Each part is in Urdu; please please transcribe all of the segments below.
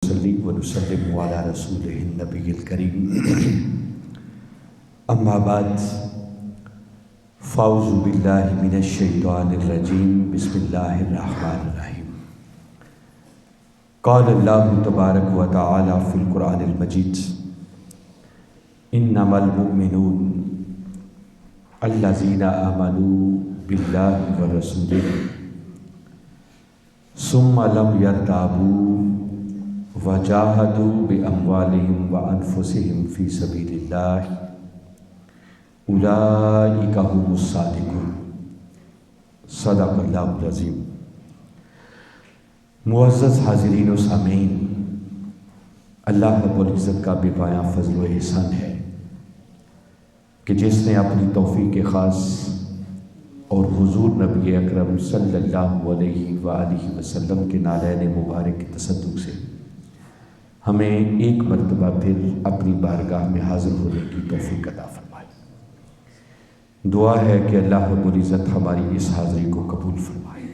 نصلی و نسلم علی رسولہ النبی الکریم اما بعد فاعوذ باللہ من الشیطان الرجیم بسم اللہ الرحمن الرحیم قال اللہ تبارک و تعالی فی القرآن المجید انما المؤمنون الذین آمنوا باللہ ورسولہ ثم لم يرتابوا وجاہدوا باموالہم وانفسہم فی سبیل اللہ اولئک هم الصادقون صدق اللہ العظیم۔ معزز حاضرین و سامعین، اللہ رب العزت کا بے پایاں فضل و احسان ہے کہ جس نے اپنی توفیق خاص اور حضور نبی اکرم صلی اللہ علیہ وآلہ وسلم کے نالین مبارک کے تصدق سے ہمیں ایک مرتبہ پھر اپنی بارگاہ میں حاضر ہونے کی توفیق عطا فرمائے۔ دعا ہے کہ اللہ رب العزت ہماری اس حاضری کو قبول فرمائے۔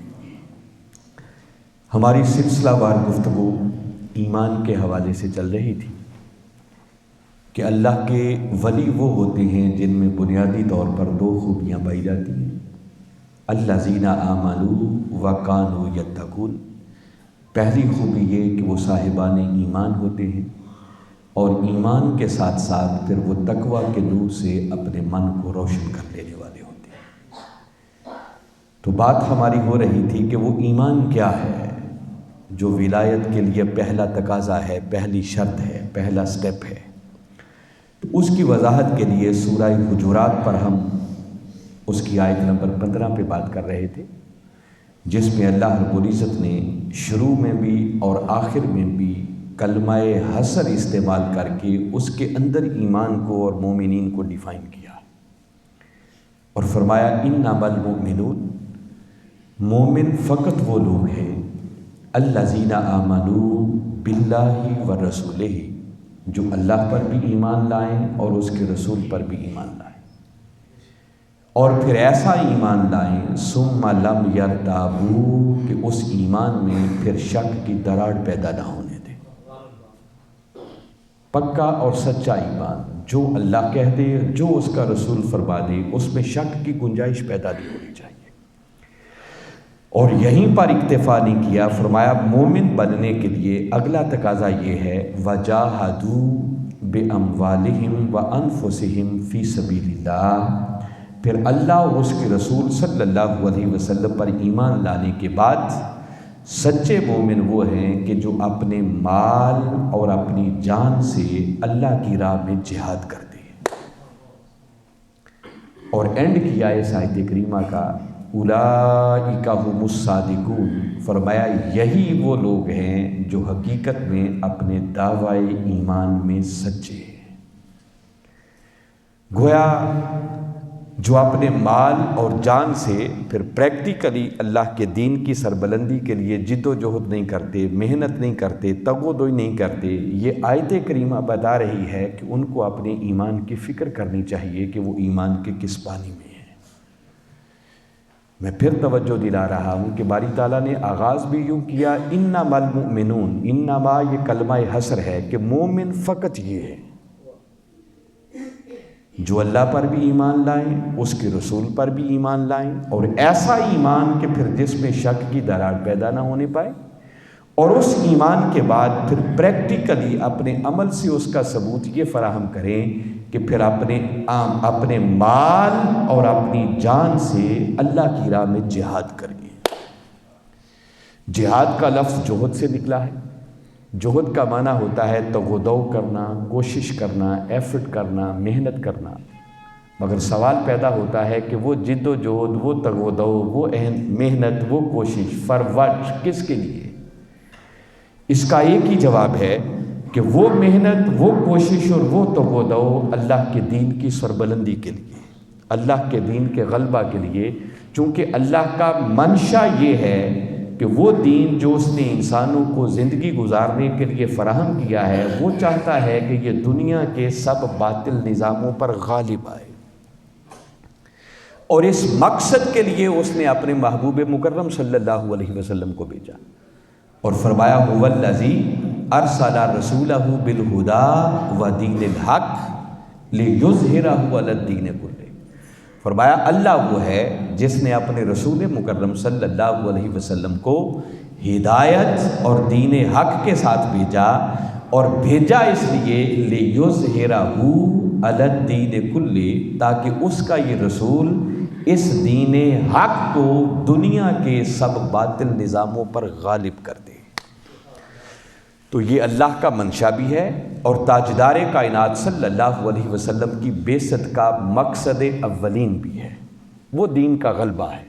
ہماری سلسلہ وار گفتگو ایمان کے حوالے سے چل رہی تھی کہ اللہ کے ولی وہ ہوتے ہیں جن میں بنیادی طور پر دو خوبیاں پائی جاتی ہیں، الذین آمنوا وکانوا یتقون۔ پہلی خوبی یہ کہ وہ صاحبان ایمان ہوتے ہیں اور ایمان کے ساتھ ساتھ پھر وہ تقویٰ کے نور سے اپنے من کو روشن کر لینے والے ہوتے ہیں۔ تو بات ہماری ہو رہی تھی کہ وہ ایمان کیا ہے جو ولایت کے لیے پہلا تقاضا ہے، پہلی شرط ہے، پہلا سٹیپ ہے۔ اس کی وضاحت کے لیے سورہ حجرات پر ہم اس کی آیت نمبر 15 پہ بات کر رہے تھے، جس میں اللہ رب العزت نے شروع میں بھی اور آخر میں بھی کلمہ حصر استعمال کر کے اس کے اندر ایمان کو اور مومنین کو ڈیفائن کیا اور فرمایا انما المؤمنون، مومن فقط وہ لوگ ہیں الذین آمنوا باللہ ورسولہ، جو اللہ پر بھی ایمان لائیں اور اس کے رسول پر بھی ایمان لائیں، اور پھر ایسا ایمان لائیں ثم لم یرتابوا کہ اس ایمان میں پھر شک کی دراڑ پیدا نہ ہونے دیں۔ پکا اور سچا ایمان جو اللہ کہہ دے، جو اس کا رسول فرما دے، اس میں شک کی گنجائش پیدا نہیں ہونی چاہیے۔ اور یہیں پر اکتفا نہیں کیا، فرمایا مومن بننے کے لیے اگلا تقاضا یہ ہے وَجَاهَدُوا بِأَمْوَالِهِمْ وَأَنفُسِهِمْ فِي سَبِيلِ اللَّهِ۔ پھر اللہ اور اس کے رسول صلی اللہ علیہ وسلم پر ایمان لانے کے بعد سچے مومن وہ ہیں کہ جو اپنے مال اور اپنی جان سے اللہ کی راہ میں جہاد کرتے ہیں۔ اور اینڈ کیا اس آیت کریمہ کا اولئک هم الصادقون، فرمایا یہی وہ لوگ ہیں جو حقیقت میں اپنے دعوی ایمان میں سچے ہیں۔ گویا جو اپنے مال اور جان سے پھر پریکٹیکلی اللہ کے دین کی سربلندی کے لیے جد و جہد نہیں کرتے، محنت نہیں کرتے، تگ و دوئی نہیں کرتے، یہ آیت کریمہ بتا رہی ہے کہ ان کو اپنے ایمان کی فکر کرنی چاہیے کہ وہ ایمان کے کس پانی میں ہے۔ میں پھر توجہ دلا رہا ہوں کہ باری تعالیٰ نے آغاز بھی یوں کیا انما المؤمنون، انما یہ کلمہ حصر ہے کہ مومن فقط یہ ہے جو اللہ پر بھی ایمان لائیں، اس کے رسول پر بھی ایمان لائیں، اور ایسا ایمان کہ پھر جس میں شک کی دراڑ پیدا نہ ہونے پائے، اور اس ایمان کے بعد پھر پریکٹیکلی اپنے عمل سے اس کا ثبوت یہ فراہم کریں کہ پھر اپنے مال اور اپنی جان سے اللہ کی راہ میں جہاد کریں۔ جہاد کا لفظ جہد سے نکلا ہے۔ جہد کا معنی ہوتا ہے تگ و دو کرنا، کوشش کرنا، ایفرٹ کرنا، محنت کرنا، مگر سوال پیدا ہوتا ہے کہ وہ جد و جہد، وہ تگ و دو، وہ محنت، وہ کوشش فار واٹ، کس کے لیے؟ اس کا ایک ہی جواب ہے کہ وہ محنت، وہ کوشش اور وہ تگ و دو اللہ کے دین کی سربلندی کے لیے، اللہ کے دین کے غلبہ کے لیے، چونکہ اللہ کا منشا یہ ہے کہ وہ دین جو اس نے انسانوں کو زندگی گزارنے کے لیے فراہم کیا ہے، وہ چاہتا ہے کہ یہ دنیا کے سب باطل نظاموں پر غالب آئے، اور اس مقصد کے لیے اس نے اپنے محبوب مکرم صلی اللہ علیہ وسلم کو بھیجا اور فرمایا هو الذی ارسل رسولہ بالہدی ودین الحق لیظہرہ علی الدین کلہ۔ فرمایا اللہ وہ ہے جس نے اپنے رسول مکرم صلی اللہ علیہ وسلم کو ہدایت اور دین حق کے ساتھ بھیجا، اور بھیجا اس لیے لیظہرہ علی الدین کلہ، تاکہ اس کا یہ رسول اس دین حق کو دنیا کے سب باطل نظاموں پر غالب کر دے۔ تو یہ اللہ کا منشا بھی ہے اور تاجدار کائنات صلی اللہ علیہ وسلم کی بعثت کا مقصد اولین بھی ہے، وہ دین کا غلبہ ہے۔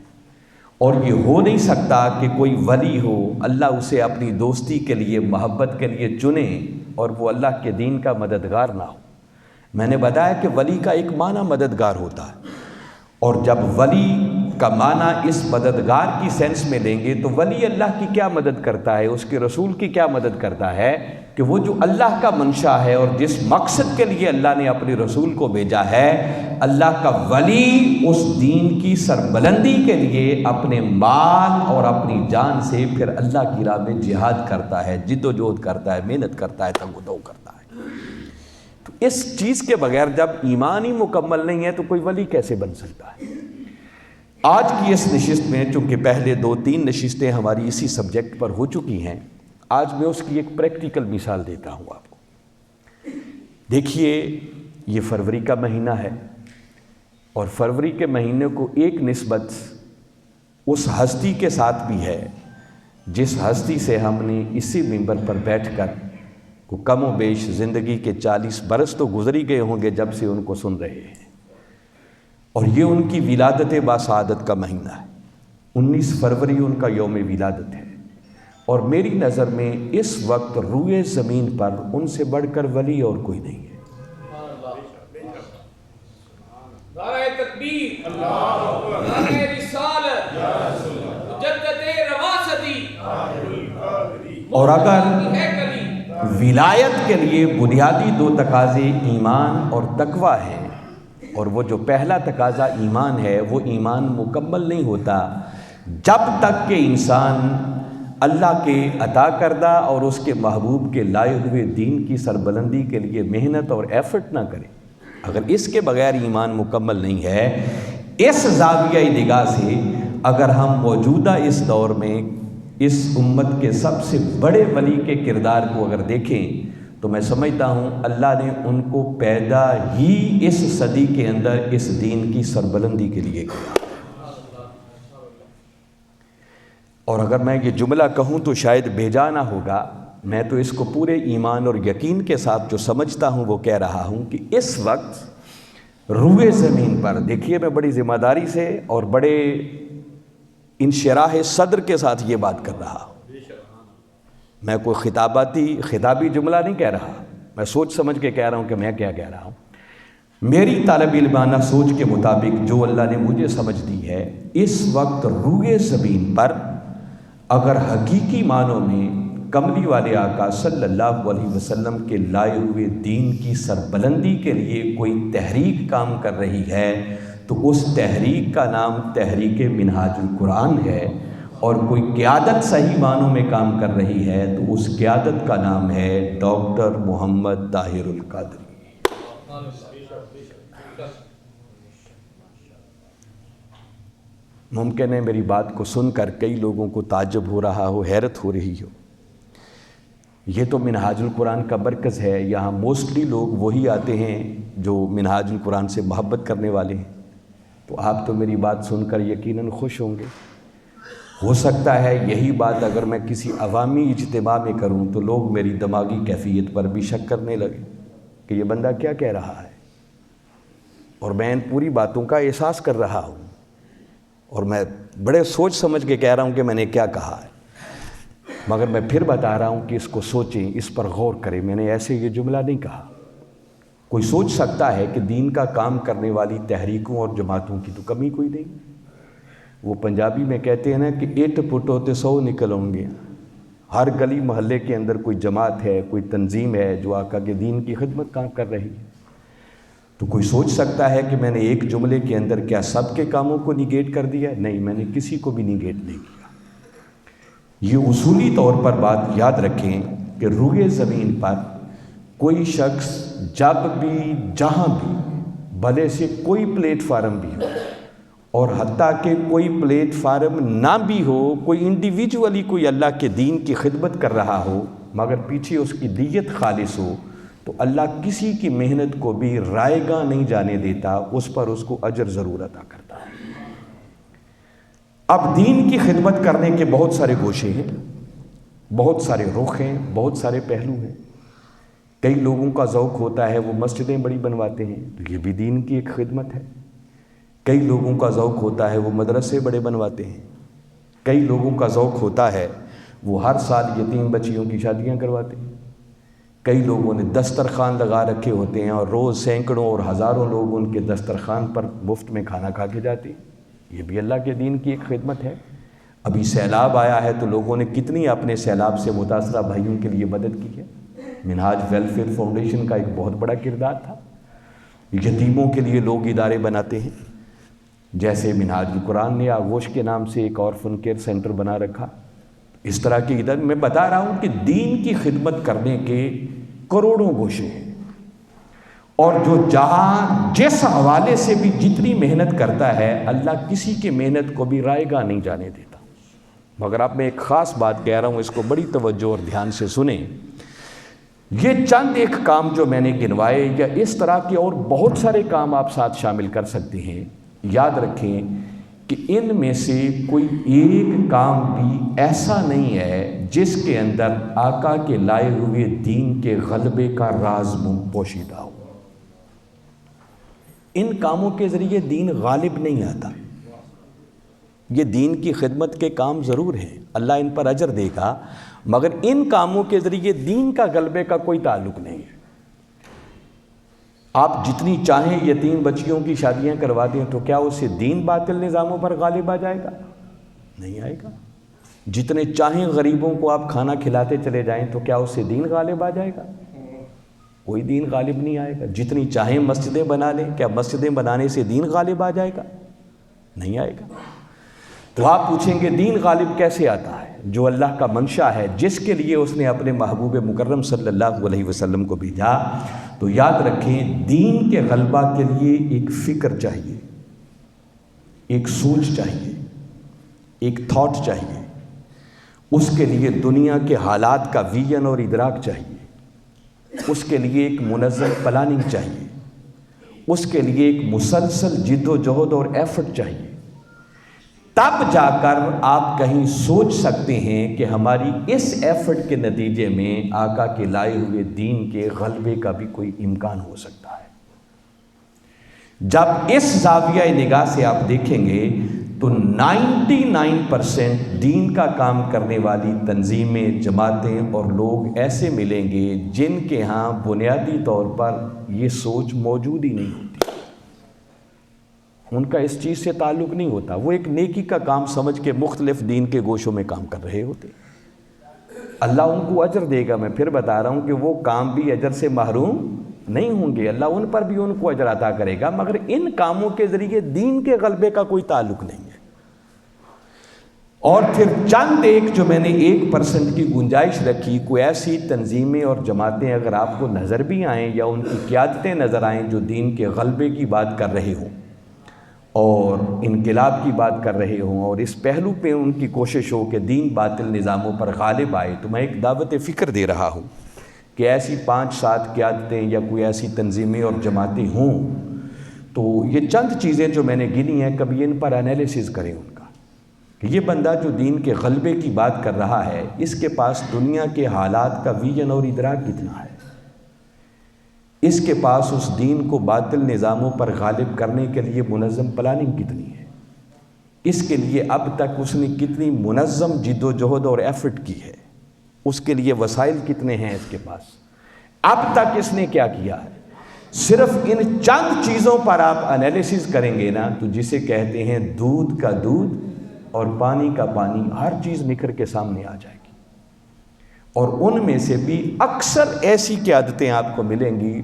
اور یہ ہو نہیں سکتا کہ کوئی ولی ہو، اللہ اسے اپنی دوستی کے لیے، محبت کے لیے چنے اور وہ اللہ کے دین کا مددگار نہ ہو۔ میں نے بتایا کہ ولی کا ایک معنی مددگار ہوتا ہے، اور جب ولی کا معنی اس مددگار کی سینس میں لیں گے تو ولی اللہ کی کیا مدد کرتا ہے، اس کے رسول کی کیا مدد کرتا ہے، کہ وہ جو اللہ کا منشا ہے اور جس مقصد کے لیے اللہ نے اپنے رسول کو بھیجا ہے، اللہ کا ولی اس دین کی سربلندی کے لیے اپنے مال اور اپنی جان سے پھر اللہ کی راہ میں جہاد کرتا ہے، جد و جہد کرتا ہے، محنت کرتا ہے، تنگ و دو کرتا ہے۔ تو اس چیز کے بغیر جب ایمان ہی مکمل نہیں ہے تو کوئی ولی کیسے بن سکتا ہے؟ آج کی اس نشست میں چونکہ پہلے 2-3 نشستیں ہماری اسی سبجیکٹ پر ہو چکی ہیں، آج میں اس کی ایک پریکٹیکل مثال دیتا ہوں آپ کو۔ دیکھیے، یہ فروری کا مہینہ ہے، اور فروری کے مہینے کو ایک نسبت اس ہستی کے ساتھ بھی ہے جس ہستی سے ہم نے اسی منبر پر بیٹھ کر کو کم و بیش زندگی کے 40 برس تو گزری گئے ہوں گے جب سے ان کو سن رہے ہیں، اور یہ ان کی ولادت باسعادت کا مہینہ ہے۔ 19 فروری ان کا یوم ولادت ہے، اور میری نظر میں اس وقت روئے زمین پر ان سے بڑھ کر ولی اور کوئی نہیں ہے۔ نعرہ تکبیر، نعرہ رسالت، مجدد رواستی، اور اگر ولایت کے لیے بنیادی 2 تقاضے ایمان اور تقویٰ ہیں، اور وہ جو پہلا تقاضا ایمان ہے، وہ ایمان مکمل نہیں ہوتا جب تک کہ انسان اللہ کے عطا کردہ اور اس کے محبوب کے لائے ہوئے دین کی سربلندی کے لیے محنت اور ایفرٹ نہ کرے۔ اگر اس کے بغیر ایمان مکمل نہیں ہے، اس زاویہ نگاہ سے اگر ہم موجودہ اس دور میں اس امت کے سب سے بڑے ولی کے کردار کو اگر دیکھیں تو میں سمجھتا ہوں اللہ نے ان کو پیدا ہی اس صدی کے اندر اس دین کی سربلندی کے لیے کیا۔ اور اگر میں یہ جملہ کہوں تو شاید بھیجا نہ ہوگا، میں تو اس کو پورے ایمان اور یقین کے ساتھ جو سمجھتا ہوں وہ کہہ رہا ہوں کہ اس وقت روئے زمین پر، دیکھیے میں بڑی ذمہ داری سے اور بڑے انشراح صدر کے ساتھ یہ بات کر رہا ہوں، میں کوئی خطابی جملہ نہیں کہہ رہا، میں سوچ سمجھ کے کہہ رہا ہوں کہ میں کیا کہہ رہا ہوں۔ میری طالب علمانہ سوچ کے مطابق جو اللہ نے مجھے سمجھ دی ہے، اس وقت روئے زمین پر اگر حقیقی معنوں میں کملی والے آقا صلی اللہ علیہ وسلم کے لائے ہوئے دین کی سربلندی کے لیے کوئی تحریک کام کر رہی ہے تو اس تحریک کا نام تحریک منہاج القرآن ہے، اور کوئی قیادت صحیح معنوں میں کام کر رہی ہے تو اس قیادت کا نام ہے ڈاکٹر محمد طاہر القادری۔ ممکن ہے میری بات کو سن کر کئی لوگوں کو تعجب ہو رہا ہو، حیرت ہو رہی ہو۔ یہ تو منہاج القرآن کا مرکز ہے، یہاں موسٹلی لوگ وہی آتے ہیں جو منہاج القرآن سے محبت کرنے والے ہیں، تو آپ تو میری بات سن کر یقیناً خوش ہوں گے۔ ہو سکتا ہے یہی بات اگر میں کسی عوامی اجتماع میں کروں تو لوگ میری دماغی کیفیت پر بھی شک کرنے لگے کہ یہ بندہ کیا کہہ رہا ہے، اور میں ان پوری باتوں کا احساس کر رہا ہوں، اور میں بڑے سوچ سمجھ کے کہہ رہا ہوں کہ میں نے کیا کہا ہے، مگر میں پھر بتا رہا ہوں کہ اس کو سوچیں، اس پر غور کریں، میں نے ایسے یہ جملہ نہیں کہا۔ کوئی سوچ سکتا ہے کہ دین کا کام کرنے والی تحریکوں اور جماعتوں کی تو کمی کوئی نہیں۔ وہ پنجابی میں کہتے ہیں نا کہ 8 پٹ ہوتے 100 نکل ہوں گے۔ ہر گلی محلے کے اندر کوئی جماعت ہے، کوئی تنظیم ہے جو آقا کے دین کی خدمت کام کر رہی ہے۔ تو کوئی سوچ سکتا ہے کہ میں نے ایک جملے کے اندر کیا سب کے کاموں کو نیگیٹ کر دیا؟ نہیں، میں نے کسی کو بھی نیگیٹ نہیں کیا۔ یہ اصولی طور پر بات یاد رکھیں کہ روئے زمین پر کوئی شخص جب بھی جہاں بھی بھلے سے کوئی پلیٹ فارم بھی ہو، اور حتیٰ کہ کوئی پلیٹ فارم نہ بھی ہو، کوئی انڈیویجولی کوئی اللہ کے دین کی خدمت کر رہا ہو مگر پیچھے اس کی نیت خالص ہو، تو اللہ کسی کی محنت کو بھی رائے گاہ نہیں جانے دیتا، اس پر اس کو اجر ضرور عطا کرتا ہے۔ اب دین کی خدمت کرنے کے بہت سارے گوشے ہیں، بہت سارے رخ ہیں، بہت سارے پہلو ہیں۔ کئی لوگوں کا ذوق ہوتا ہے وہ مسجدیں بڑی بنواتے ہیں، تو یہ بھی دین کی ایک خدمت ہے۔ کئی لوگوں کا ذوق ہوتا ہے وہ مدرسے بڑے بنواتے ہیں۔ کئی لوگوں کا ذوق ہوتا ہے وہ ہر سال یتیم بچیوں کی شادیاں کرواتے ہیں۔ کئی لوگوں نے دسترخوان لگا رکھے ہوتے ہیں اور روز سینکڑوں اور ہزاروں لوگ ان کے دسترخوان پر مفت میں کھانا کھا کے جاتے ہیں۔ یہ بھی اللہ کے دین کی ایک خدمت ہے۔ ابھی سیلاب آیا ہے تو لوگوں نے کتنی اپنے سیلاب سے متاثرہ بھائیوں کے لیے مدد کی ہے۔ منہاج ویلفیئر فاؤنڈیشن کا ایک بہت بڑا کردار تھا۔ یتیموں کے لیے لوگ ادارے بناتے ہیں، جیسے منہاج القرآن نے آغوش کے نام سے ایک آرفن کیئر سینٹر بنا رکھا۔ اس طرح کے ادارے میں بتا رہا ہوں کہ دین کی خدمت کرنے کے کروڑوں گوشے ہیں، اور جو جہاں جس حوالے سے بھی جتنی محنت کرتا ہے اللہ کسی کی محنت کو بھی رائے گاہ نہیں جانے دیتا۔ مگر اب میں ایک خاص بات کہہ رہا ہوں، اس کو بڑی توجہ اور دھیان سے سنیں۔ یہ چند ایک کام جو میں نے گنوائے، یا اس طرح کے اور بہت سارے کام آپ ساتھ شامل کر سکتے ہیں۔ یاد رکھیں کہ ان میں سے کوئی ایک کام بھی ایسا نہیں ہے جس کے اندر آقا کے لائے ہوئے دین کے غلبے کا راز پوشیدہ ہو۔ ان کاموں کے ذریعے دین غالب نہیں آتا۔ یہ دین کی خدمت کے کام ضرور ہیں، اللہ ان پر اجر دے گا، مگر ان کاموں کے ذریعے دین کا غلبے کا کوئی تعلق نہیں ہے۔ آپ جتنی چاہیں یتیم بچیوں کی شادیاں کروا دیں تو کیا اس سے دین باطل نظاموں پر غالب آ جائے گا؟ نہیں آئے گا۔ جتنے چاہیں غریبوں کو آپ کھانا کھلاتے چلے جائیں تو کیا اس سے دین غالب آ جائے گا؟ کوئی دین غالب نہیں آئے گا۔ جتنی چاہیں مسجدیں بنا لیں، کیا مسجدیں بنانے سے دین غالب آ جائے گا؟ نہیں آئے گا۔ تو آپ پوچھیں گے دین غالب کیسے آتا ہے؟ جو اللہ کا منشا ہے، جس کے لیے اس نے اپنے محبوب مکرم صلی اللہ علیہ وسلم کو بھیجا، تو یاد رکھیں دین کے غلبہ کے لیے ایک فکر چاہیے، ایک سوچ چاہیے، ایک تھاٹ چاہیے۔ اس کے لیے دنیا کے حالات کا ویژن اور ادراک چاہیے۔ اس کے لیے ایک منظم پلاننگ چاہیے۔ اس کے لیے ایک مسلسل جد و جہد اور ایفرٹ چاہیے۔ تب جا کر آپ کہیں سوچ سکتے ہیں کہ ہماری اس ایفرٹ کے نتیجے میں آقا کے لائے ہوئے دین کے غلبے کا بھی کوئی امکان ہو سکتا ہے۔ جب اس زاویہ نگاہ سے آپ دیکھیں گے تو 99% دین کا کام کرنے والی تنظیمیں، جماعتیں اور لوگ ایسے ملیں گے جن کے ہاں بنیادی طور پر یہ سوچ موجود ہی نہیں ہوتی، ان کا اس چیز سے تعلق نہیں ہوتا۔ وہ ایک نیکی کا کام سمجھ کے مختلف دین کے گوشوں میں کام کر رہے ہوتے۔ اللہ ان کو اجر دے گا۔ میں پھر بتا رہا ہوں کہ وہ کام بھی اجر سے محروم نہیں ہوں گے، اللہ ان پر بھی ان کو اجر عطا کرے گا، مگر ان کاموں کے ذریعے دین کے غلبے کا کوئی تعلق نہیں ہے۔ اور پھر چند ایک جو میں نے 1% کی گنجائش رکھی، کوئی ایسی تنظیمیں اور جماعتیں اگر آپ کو نظر بھی آئیں یا ان کی قیادتیں نظر آئیں جو دین کے غلبے کی بات کر رہے ہوں اور انقلاب کی بات کر رہے ہوں، اور اس پہلو پہ ان کی کوشش ہو کہ دین باطل نظاموں پر غالب آئے، تو میں ایک دعوت فکر دے رہا ہوں کہ ایسی 5-7 قیادتیں یا کوئی ایسی تنظیمیں اور جماعتیں ہوں تو یہ چند چیزیں جو میں نے گنی ہیں، کبھی ان پر انالیسز کریں ان کا کہ یہ بندہ جو دین کے غلبے کی بات کر رہا ہے، اس کے پاس دنیا کے حالات کا ویژن اور ادراک کتنا ہے، اس کے پاس اس دین کو باطل نظاموں پر غالب کرنے کے لیے منظم پلاننگ کتنی ہے، اس کے لیے اب تک اس نے کتنی منظم جد و جہد اور ایفرٹ کی ہے، اس کے لیے وسائل کتنے ہیں اس کے پاس، اب تک اس نے کیا کیا ہے۔ صرف ان چند چیزوں پر آپ انالیسز کریں گے نا تو جسے کہتے ہیں دودھ کا دودھ اور پانی کا پانی، ہر چیز نکھر کے سامنے آ جائے گی۔ اور ان میں سے بھی اکثر ایسی قیادتیں آپ کو ملیں گی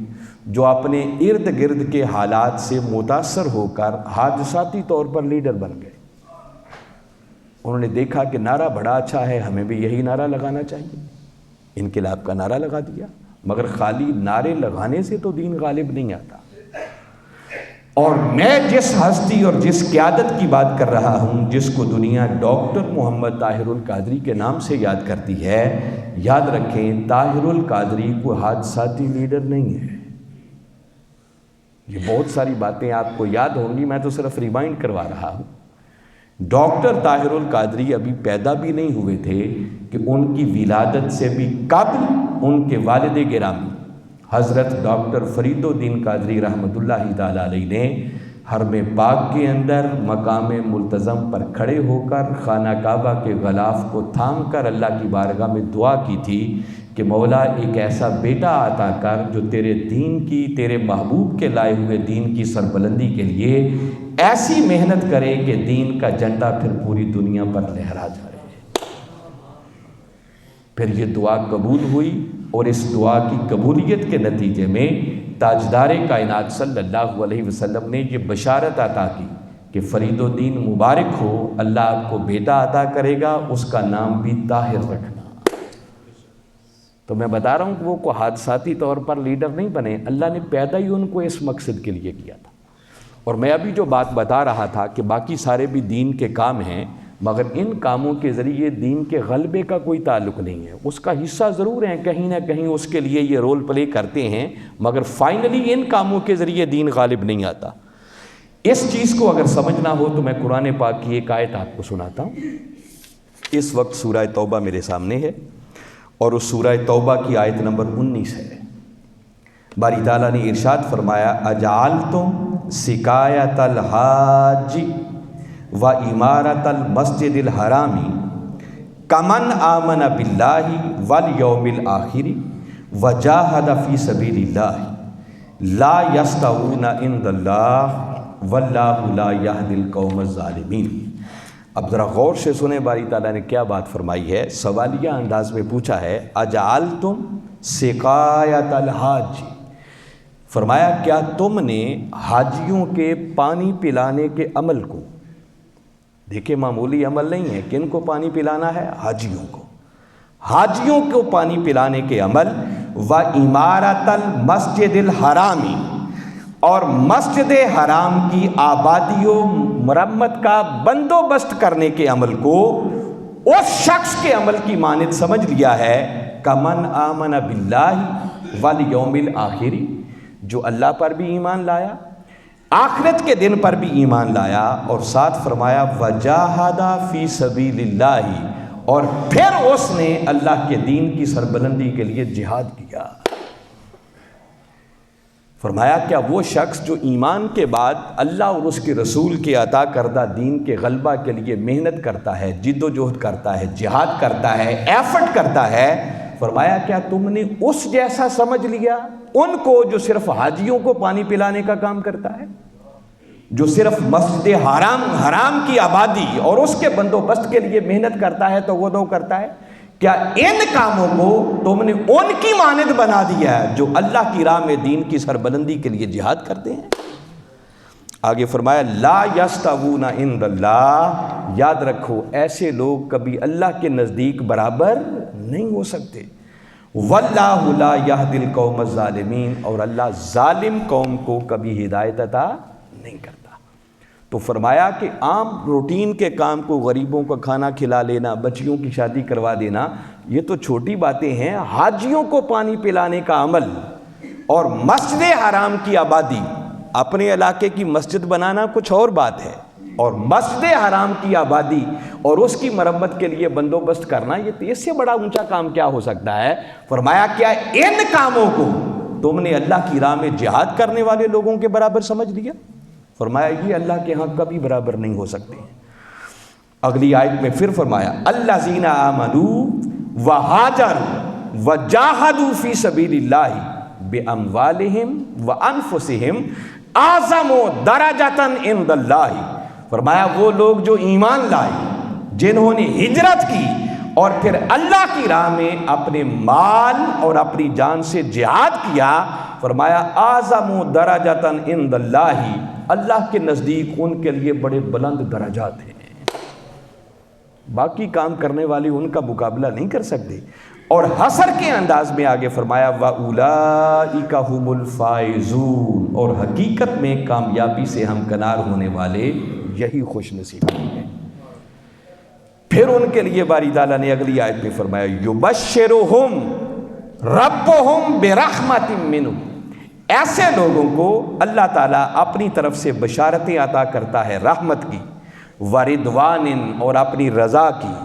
جو اپنے ارد گرد کے حالات سے متاثر ہو کر حادثاتی طور پر لیڈر بن گئے۔ انہوں نے دیکھا کہ نعرہ بڑا اچھا ہے، ہمیں بھی یہی نعرہ لگانا چاہیے، انقلاب کا نعرہ لگا دیا، مگر خالی نعرے لگانے سے تو دین غالب نہیں آتا۔ اور میں جس ہستی اور جس قیادت کی بات کر رہا ہوں، جس کو دنیا ڈاکٹر محمد طاہر القادری کے نام سے یاد کرتی ہے، یاد رکھیں طاہر القادری کوئی حادثاتی لیڈر نہیں ہے۔ یہ بہت ساری باتیں آپ کو یاد ہوں گی، میں تو صرف ریمائنڈ کروا رہا ہوں۔ ڈاکٹر طاہر القادری ابھی پیدا بھی نہیں ہوئے تھے کہ ان کی ولادت سے بھی قبل ان کے والد گرامی حضرت ڈاکٹر فرید الدین قادری رحمۃ اللہ تعالی علیہ نے حرم پاک کے اندر مقام ملتزم پر کھڑے ہو کر خانہ کعبہ کے غلاف کو تھام کر اللہ کی بارگاہ میں دعا کی تھی کہ مولا ایک ایسا بیٹا عطا کر جو تیرے دین کی، تیرے محبوب کے لائے ہوئے دین کی سربلندی کے لیے ایسی محنت کرے کہ دین کا جھنڈا پھر پوری دنیا پر لہرا جائے۔ پھر یہ دعا قبول ہوئی، اور اس دعا کی قبولیت کے نتیجے میں تاجدار کائنات صلی اللہ علیہ وسلم نے یہ بشارت عطا کی کہ فرید الدین مبارک ہو، اللہ آپ کو بیٹا عطا کرے گا، اس کا نام بھی طاہر رکھنا۔ تو میں بتا رہا ہوں کہ وہ کوئی حادثاتی طور پر لیڈر نہیں بنے، اللہ نے پیدا ہی ان کو اس مقصد کے لیے کیا تھا۔ اور میں ابھی جو بات بتا رہا تھا کہ باقی سارے بھی دین کے کام ہیں، مگر ان کاموں کے ذریعے دین کے غلبے کا کوئی تعلق نہیں ہے۔ اس کا حصہ ضرور ہیں، کہیں نہ کہیں اس کے لیے یہ رول پلے کرتے ہیں، مگر فائنلی ان کاموں کے ذریعے دین غالب نہیں آتا۔ اس چیز کو اگر سمجھنا ہو تو میں قرآن پاک کی ایک آیت آپ کو سناتا ہوں۔ اس وقت سورہ توبہ میرے سامنے ہے، اور اس سورہ توبہ کی آیت نمبر 19 ہے۔ باری تعالیٰ نے ارشاد فرمایا اجعلتم سقایۃ الحاج و امارت المسجد الحرام کمن آمن باللہ والیوم الآخر وجاہد فی سبیل اللہ لا یستوون عند اللہ واللہ لا یہدی القوم الظالمین۔ اب ذرا غور سے سنیں باری تعالیٰ نے کیا بات فرمائی ہے۔ سوالیہ انداز میں پوچھا ہے اجعلتم سقایۃ الحاج، فرمایا کیا تم نے حاجیوں کے پانی پلانے کے عمل کو، دیکھیں معمولی عمل نہیں ہے، کن کو پانی پلانا ہے؟ حاجیوں کو، حاجیوں کو پانی پلانے کے عمل، و امارت المسجد الحرامی، اور مسجد حرام کی آبادی و مرمت کا بندوبست کرنے کے عمل کو اس شخص کے عمل کی مانند سمجھ لیا ہے کمن آمن باللہ والیوم الآخر، جو اللہ پر بھی ایمان لایا، آخرت کے دن پر بھی ایمان لایا، اور ساتھ فرمایا وجاہد فی سبیل اللہ، اور پھر اس نے اللہ کے دین کی سربلندی کے لیے جہاد کیا۔ فرمایا کیا وہ شخص جو ایمان کے بعد اللہ اور اس کے رسول کے عطا کردہ دین کے غلبہ کے لیے محنت کرتا ہے، جد و جہد کرتا ہے، جہاد کرتا ہے، ایفرٹ کرتا ہے، فرمایا کیا تم نے اس جیسا سمجھ لیا ان کو جو صرف حاجیوں کو پانی پلانے کا کام کرتا ہے، جو صرف مسجد حرام کی آبادی اور اس کے بندوبست کے لیے محنت کرتا ہے، تو کرتا ہے؟ کیا ان کاموں کو تم نے ان کی مانند بنا دیا ہے جو اللہ کی راہ میں دین کی سربلندی کے لیے جہاد کرتے ہیں؟ آگے فرمایا لا یستوون عند اللہ، یاد رکھو ایسے لوگ کبھی اللہ کے نزدیک برابر نہیں ہو سکتے۔ واللہ لا یہدی القوم الظالمین، اور اللہ ظالم قوم کو کبھی ہدایت عطا نہیں کرتا۔ تو فرمایا کہ عام روٹین کے کام کو، غریبوں کا کھانا کھلا لینا، بچیوں کی شادی کروا دینا، یہ تو چھوٹی باتیں ہیں۔ حاجیوں کو پانی پلانے کا عمل اور مسجد حرام کی آبادی، اپنے علاقے کی مسجد بنانا کچھ اور بات ہے، اور مسجد حرام کی آبادی اور اس کی مرمت کے لیے بندوبست کرنا، یہ اس سے بڑا اونچا کام کیا ہو سکتا ہے؟ فرمایا کیا ان کاموں کو تم نے اللہ کی راہ میں جہاد کرنے والے لوگوں کے برابر سمجھ لیا؟ فرمایا یہ اللہ کے ہاں کبھی برابر نہیں ہو سکتے۔ اگلی آیت میں پھر فرمایا الذین آمنوا وہاجروا وجاہدوا فی سبیل اللہ باموالہم وانفسہم اعظم درجۃ عند اللہ، فرمایا وہ لوگ جو ایمان لائے، جنہوں نے ہجرت کی اور پھر اللہ کی راہ میں اپنے مال اور اپنی جان سے جہاد کیا، فرمایا اعظم درجۃ عند اللہ، اللہ کے نزدیک ان کے لیے بڑے بلند درجات ہیں۔ باقی کام کرنے والے ان کا مقابلہ نہیں کر سکتے۔ اور حسر کے انداز میں آگے فرمایا وَأُولَئِكَ هُمُ الْفَائِزُونَ، اور حقیقت میں کامیابی سے ہمکنار ہونے والے یہی خوش نصیب ہیں۔ پھر ان کے لیے باری تعالیٰ نے اگلی آیت میں فرمایا یبشرہم ربہم برحمت منہ، ایسے لوگوں کو اللہ تعالیٰ اپنی طرف سے بشارتیں عطا کرتا ہے رحمت کی، ورضوان، اور اپنی رضا کی،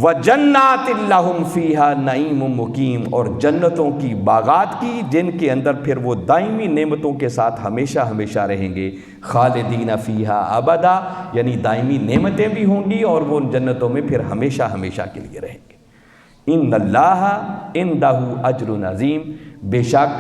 وجنات لہم فیہا نعیم مقیم، اور جنتوں کی باغات کی جن کے اندر پھر وہ دائمی نعمتوں کے ساتھ ہمیشہ ہمیشہ رہیں گے، خالدین فیہا ابدا، یعنی دائمی نعمتیں بھی ہوں گی اور وہ ان جنتوں میں پھر ہمیشہ ہمیشہ کے لیے رہیں گے۔ ان اللہ عندہ اجر عظیم، بے شک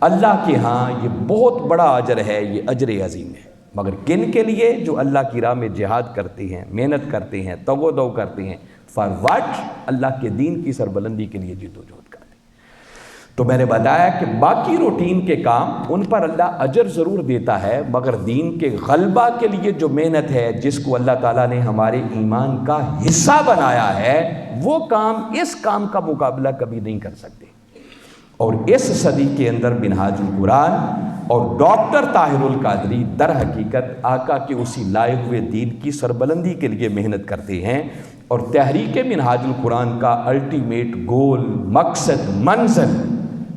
اللہ کے ہاں یہ بہت بڑا اجر ہے، یہ اجر عظیم ہے، مگر کن کے لیے؟ جو اللہ کی راہ میں جہاد کرتے ہیں، محنت کرتے ہیں، تگ و دو کرتے ہیں، فار واٹ؟ اللہ کے دین کی سربلندی کے لیے جد و جہد کرتے ہیں۔ تو میں نے بتایا کہ باقی روٹین کے کام ان پر اللہ اجر ضرور دیتا ہے، مگر دین کے غلبہ کے لیے جو محنت ہے، جس کو اللہ تعالیٰ نے ہمارے ایمان کا حصہ بنایا ہے، وہ کام اس کام کا مقابلہ کبھی نہیں کر سکتے۔ اور اس صدی کے اندر منہاج القرآن اور ڈاکٹر طاہر القادری در حقیقت آقا کے اسی لائے ہوئے دین کی سربلندی کے لیے محنت کرتے ہیں، اور تحریک منہاج القرآن کا الٹیمیٹ گول، مقصد، منزل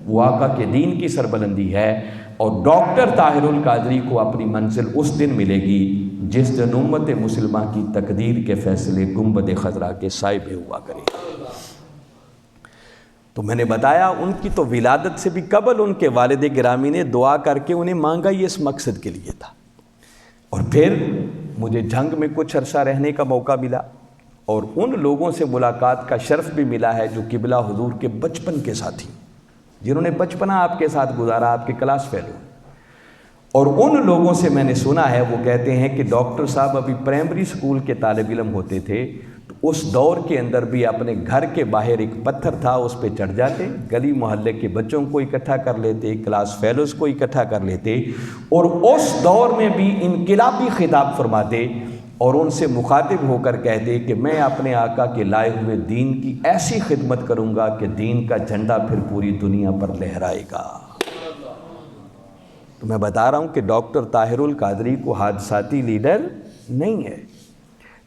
وہ آقا کے دین کی سربلندی ہے، اور ڈاکٹر طاہر القادری کو اپنی منزل اس دن ملے گی جس دن امت مسلمہ کی تقدیر کے فیصلے گنبد خضرا کے سائے پہ ہوا کرے۔ تو میں نے بتایا ان کی تو ولادت سے بھی قبل ان کے والد گرامی نے دعا کر کے انہیں مانگا ہی اس مقصد کے لیے تھا، اور پھر مجھے جنگ میں کچھ عرصہ رہنے کا موقع ملا، اور ان لوگوں سے ملاقات کا شرف بھی ملا ہے جو قبلہ حضور کے بچپن کے ساتھی، جنہوں نے بچپنا آپ کے ساتھ گزارا، آپ کے کلاس فیلو، اور ان لوگوں سے میں نے سنا ہے، وہ کہتے ہیں کہ ڈاکٹر صاحب ابھی پرائمری سکول کے طالب علم ہوتے تھے، تو اس دور کے اندر بھی اپنے گھر کے باہر ایک پتھر تھا، اس پہ چڑھ جاتے، گلی محلے کے بچوں کو اکٹھا کر لیتے، کلاس فیلوز کو اکٹھا کر لیتے، اور اس دور میں بھی انقلابی خطاب فرماتے، اور ان سے مخاطب ہو کر کہتے کہ میں اپنے آقا کے لائے ہوئے دین کی ایسی خدمت کروں گا کہ دین کا جھنڈا پھر پوری دنیا پر لہرائے گا۔ تو میں بتا رہا ہوں کہ ڈاکٹر طاہر القادری کو حادثاتی لیڈر نہیں ہے۔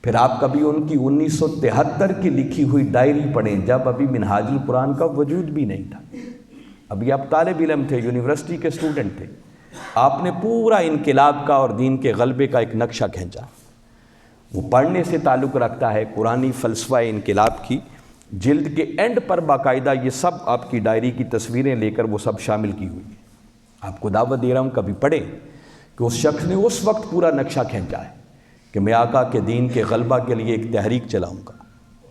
پھر آپ کبھی ان کی 1973 کی لکھی ہوئی ڈائری پڑھیں، جب ابھی منہاج القرآن کا وجود بھی نہیں تھا، ابھی آپ طالب علم تھے، یونیورسٹی کے اسٹوڈنٹ تھے، آپ نے پورا انقلاب کا اور دین کے غلبے کا ایک نقشہ کھینچا، وہ پڑھنے سے تعلق رکھتا ہے، قرآنی فلسفہ انقلاب کی جلد کے اینڈ پر باقاعدہ یہ سب آپ کی ڈائری کی تصویریں لے کر وہ سب شامل کی ہوئی ہیں۔ آپ کو دعوت دے رہا ہوں کبھی پڑھیں کہ اس شخص نے اس وقت پورا نقشہ کھینچا ہے کہ میں آقا کے دین کے غلبہ کے لیے ایک تحریک چلاؤں گا،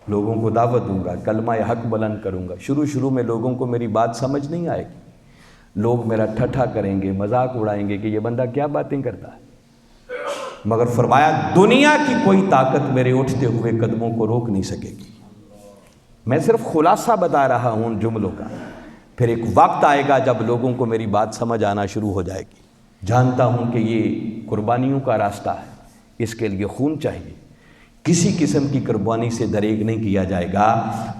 لوگوں کو دعوت دوں گا، کلمہ حق بلند کروں گا۔ شروع میں لوگوں کو میری بات سمجھ نہیں آئے گی، لوگ میرا ٹھٹھا کریں گے، مذاق اڑائیں گے کہ یہ بندہ کیا باتیں کرتا ہے، مگر فرمایا دنیا کی کوئی طاقت میرے اٹھتے ہوئے قدموں کو روک نہیں سکے گی۔ میں صرف خلاصہ بتا رہا ہوں ان جملوں کا، پھر ایک وقت آئے گا جب لوگوں کو میری بات سمجھ آنا شروع ہو جائے گی۔ جانتا ہوں کہ یہ قربانیوں کا راستہ ہے، اس کے لیے خون چاہیے، کسی قسم کی قربانی سے دریغ نہیں کیا جائے گا،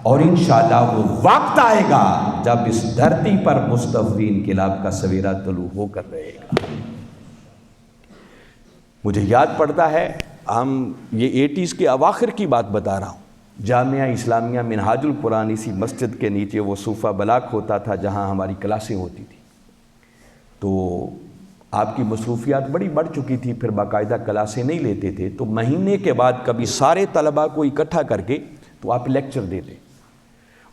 اور انشاءاللہ وہ وقت آئے گا جب اس دھرتی پر مصطفی انقلاب کا سویرا طلوع ہو کر رہے گا۔ مجھے یاد پڑتا ہے، ہم یہ 80s کے اواخر کی بات بتا رہا ہوں، جامعہ اسلامیہ منہاج القرآن اسی مسجد کے نیچے وہ صوفہ بلاک ہوتا تھا جہاں ہماری کلاسیں ہوتی تھی، تو آپ کی مصروفیات بڑی بڑھ چکی تھی، پھر باقاعدہ کلاسیں نہیں لیتے تھے، تو مہینے کے بعد کبھی سارے طلباء کو اکٹھا کر کے تو آپ لیکچر دیتے،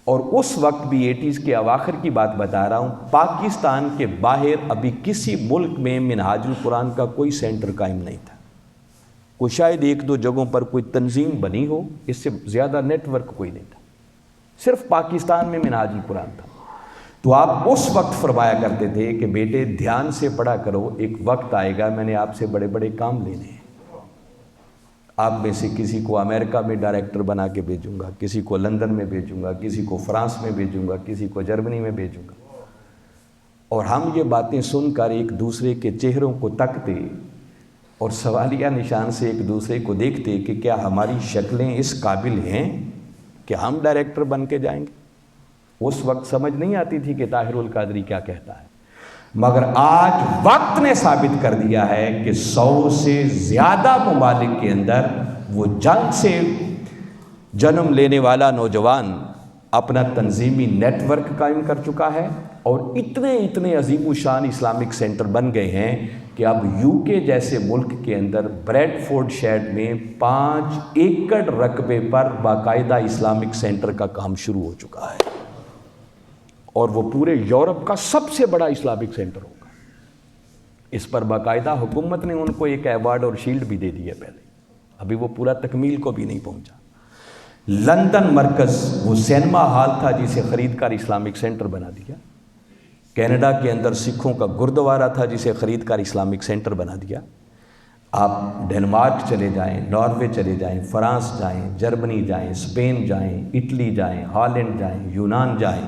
اور اس وقت بھی 80s کے اواخر کی بات بتا رہا ہوں، پاکستان کے باہر ابھی کسی ملک میں منہاج القرآن کا کوئی سینٹر قائم نہیں تھا، کوئی شاید 1-2 جگہوں پر کوئی تنظیم بنی ہو، اس سے زیادہ نیٹ ورک کوئی نہیں تھا، صرف پاکستان میں منہاج القرآن تھا۔ تو آپ اس وقت فرمایا کرتے تھے کہ بیٹے دھیان سے پڑھا کرو، ایک وقت آئے گا میں نے آپ سے بڑے بڑے کام لینے ہیں، آپ میں سے کسی کو امریکہ میں ڈائریکٹر بنا کے بھیجوں گا، کسی کو لندن میں بھیجوں گا، کسی کو فرانس میں بھیجوں گا، کسی کو جرمنی میں بھیجوں گا۔ اور ہم یہ باتیں سن کر ایک دوسرے کے چہروں کو تکتے اور سوالیہ نشان سے ایک دوسرے کو دیکھتے کہ کیا ہماری شکلیں اس قابل ہیں کہ ہم ڈائریکٹر بن کے جائیں گے۔ اس وقت سمجھ نہیں آتی تھی کہ طاہر القادری کیا کہتا ہے، مگر آج وقت نے ثابت کر دیا ہے کہ 100 سے زیادہ ممالک کے اندر وہ جنگ سے جنم لینے والا نوجوان اپنا تنظیمی نیٹ ورک قائم کر چکا ہے، اور اتنے عظیم الشان اسلامک سینٹر بن گئے ہیں کہ اب یو کے جیسے ملک کے اندر بریڈ فورڈ شائر میں 5 ایکڑ رقبے پر باقاعدہ اسلامک سینٹر کا کام شروع ہو چکا ہے، اور وہ پورے یورپ کا سب سے بڑا اسلامک سینٹر ہوگا۔ اس پر باقاعدہ حکومت نے ان کو ایک ایوارڈ اور شیلڈ بھی دے دی ہے پہلے، ابھی وہ پورا تکمیل کو بھی نہیں پہنچا۔ لندن مرکز وہ سینما ہال تھا جسے خرید کر اسلامک سینٹر بنا دیا۔ کینیڈا کے اندر سکھوں کا گردوارہ تھا جسے خرید کر اسلامک سینٹر بنا دیا۔ آپ ڈنمارک چلے جائیں، ناروے چلے جائیں، فرانس جائیں، جرمنی جائیں، اسپین جائیں، اٹلی جائیں، ہالینڈ جائیں، یونان جائیں،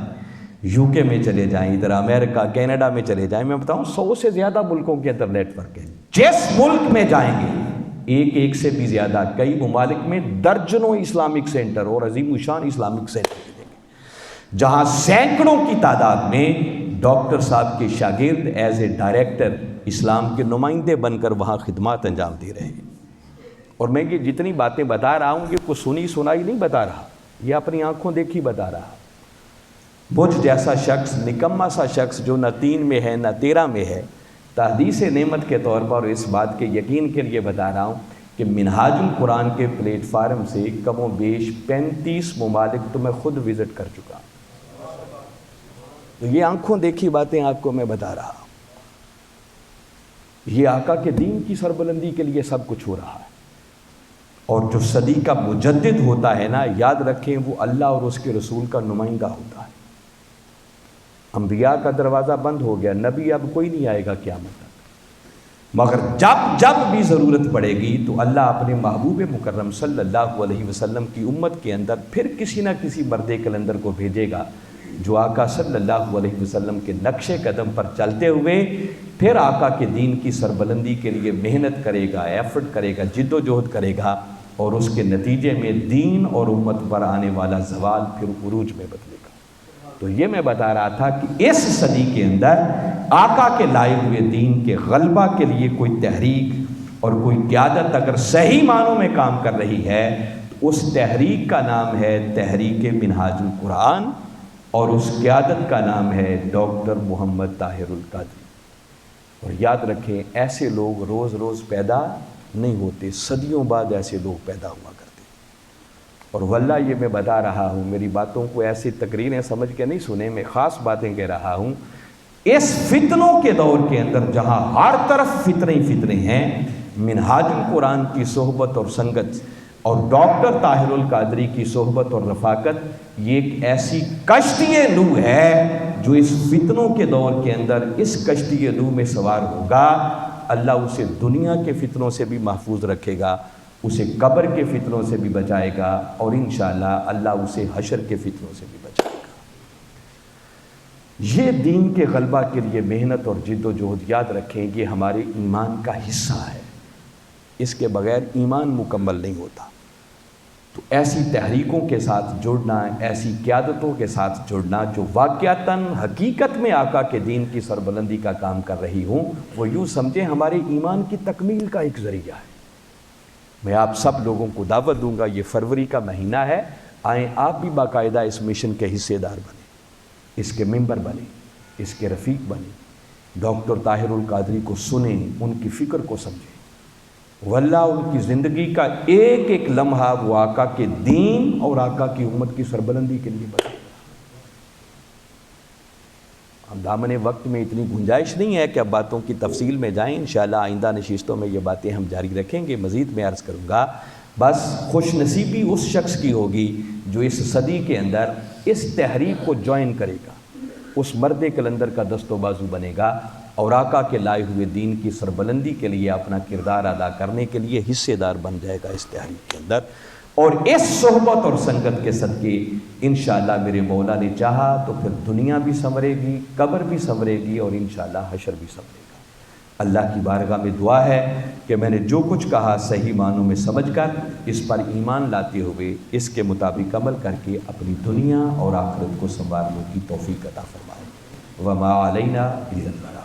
یو کے میں چلے جائیں، ادھر امریکہ کینیڈا میں چلے جائیں، میں بتاؤں 100 سے زیادہ ملکوں کے اندر نیٹ ورک ہے۔ جس ملک میں جائیں گے ایک سے بھی زیادہ کئی ممالک میں درجنوں اسلامک سینٹر اور عظیم الشان اسلامک سینٹر ملیں گے، جہاں سینکڑوں کی تعداد میں ڈاکٹر صاحب کے شاگرد ایز اے ڈائریکٹر اسلام کے نمائندے بن کر وہاں خدمات انجام دے رہے ہیں۔ اور میں یہ جتنی باتیں بتا رہا ہوں یہ کوئی سنی سنائی نہیں بتا رہا، یہ اپنی آنکھوں دیکھی بتا رہا۔ مجھ جیسا شخص، نکما سا شخص جو نہ 3 میں ہے نہ 13 میں ہے، تحدیث نعمت کے طور پر اس بات کے یقین کے لیے بتا رہا ہوں کہ منہاج القرآن کے پلیٹ فارم سے کم و بیش 35 ممالک تو میں خود وزٹ کر چکا ہوں۔ تو یہ آنکھوں دیکھی باتیں آپ کو میں بتا رہا ہوں۔ یہ آقا کے دین کی سربلندی کے لیے سب کچھ ہو رہا ہے، اور جو صدی کا مجدد ہوتا ہے نا، یاد رکھیں وہ اللہ اور اس کے رسول کا نمائندہ ہوتا ہے۔ انبیاء کا دروازہ بند ہو گیا، نبی اب کوئی نہیں آئے گا قیامت تک، مگر جب بھی ضرورت پڑے گی تو اللہ اپنے محبوب مکرم صلی اللہ علیہ وسلم کی امت کے اندر پھر کسی نہ کسی مرد کلندر کو بھیجے گا جو آقا صلی اللہ علیہ وسلم کے نقش قدم پر چلتے ہوئے پھر آقا کے دین کی سربلندی کے لیے محنت کرے گا، ایفرٹ کرے گا، جد و جہد کرے گا، اور اس کے نتیجے میں دین اور امت پر آنے والا زوال پھر عروج میں بدلے گا۔ تو یہ میں بتا رہا تھا کہ اس صدی کے اندر آقا کے لائے ہوئے دین کے غلبہ کے لیے کوئی تحریک اور کوئی قیادت اگر صحیح معنوں میں کام کر رہی ہے تو اس تحریک کا نام ہے تحریک منہاج القرآن، اور اس قیادت کا نام ہے ڈاکٹر محمد طاہر القادری۔ اور یاد رکھیں ایسے لوگ روز روز پیدا نہیں ہوتے، صدیوں بعد ایسے لوگ پیدا ہوا کرتے۔ اور واللہ یہ میں بتا رہا ہوں، میری باتوں کو ایسی تقریریں سمجھ کے نہیں سنیں، میں خاص باتیں کہہ رہا ہوں۔ اس فتنوں کے دور کے اندر جہاں ہر طرف فتنے ہیں، منہاج القرآن کی صحبت اور سنگت اور ڈاکٹر طاہر القادری کی صحبت اور رفاقت یہ ایک ایسی کشتی نوح ہے جو اس فتنوں کے دور کے اندر اس کشتی نوح میں سوار ہوگا، اللہ اسے دنیا کے فتنوں سے بھی محفوظ رکھے گا، اسے قبر کے فتنوں سے بھی بچائے گا، اور انشاءاللہ اللہ اسے حشر کے فتنوں سے بھی بچائے گا۔ یہ دین کے غلبہ کے لیے محنت اور جد و جہد یاد رکھیں یہ ہمارے ایمان کا حصہ ہے، اس کے بغیر ایمان مکمل نہیں ہوتا۔ تو ایسی تحریکوں کے ساتھ جڑنا، ایسی قیادتوں کے ساتھ جڑنا جو واقعتاً حقیقت میں آقا کے دین کی سربلندی کا کام کر رہی ہوں، وہ یوں سمجھیں ہمارے ایمان کی تکمیل کا ایک ذریعہ ہے۔ میں آپ سب لوگوں کو دعوت دوں گا، یہ فروری کا مہینہ ہے، آئیں آپ بھی باقاعدہ اس مشن کے حصے دار بنیں، اس کے ممبر بنیں، اس کے رفیق بنیں، ڈاکٹر طاہر القادری کو سنیں، ان کی فکر کو سمجھیں، واللہ ان کی زندگی کا ایک ایک لمحہ وہ آقا کے دین اور آقا کی امت کی سربلندی کے لیے بنے۔ ہم دامن وقت میں اتنی گنجائش نہیں ہے کہ اب باتوں کی تفصیل میں جائیں، انشاءاللہ آئندہ نشستوں میں یہ باتیں ہم جاری رکھیں گے۔ مزید میں عرض کروں گا، بس خوش نصیبی اس شخص کی ہوگی جو اس صدی کے اندر اس تحریک کو جوائن کرے گا، اس مرد کلندر کا دست و بازو بنے گا، اور آقا کے لائے ہوئے دین کی سربلندی کے لیے اپنا کردار ادا کرنے کے لیے حصے دار بن جائے گا اس تحریک کے اندر۔ اور اس صحبت اور سنگت کے صدقے انشاءاللہ میرے مولا نے چاہا تو پھر دنیا بھی سنورے گی، قبر بھی سنورے گی، اور انشاءاللہ حشر بھی سنورے گا۔ اللہ کی بارگاہ میں دعا ہے کہ میں نے جو کچھ کہا صحیح معنوں میں سمجھ کر اس پر ایمان لاتے ہوئے اس کے مطابق عمل کر کے اپنی دنیا اور آخرت کو سنوارنے کی توفیق عطا فرمائے۔ وما علینا الا البلاغ۔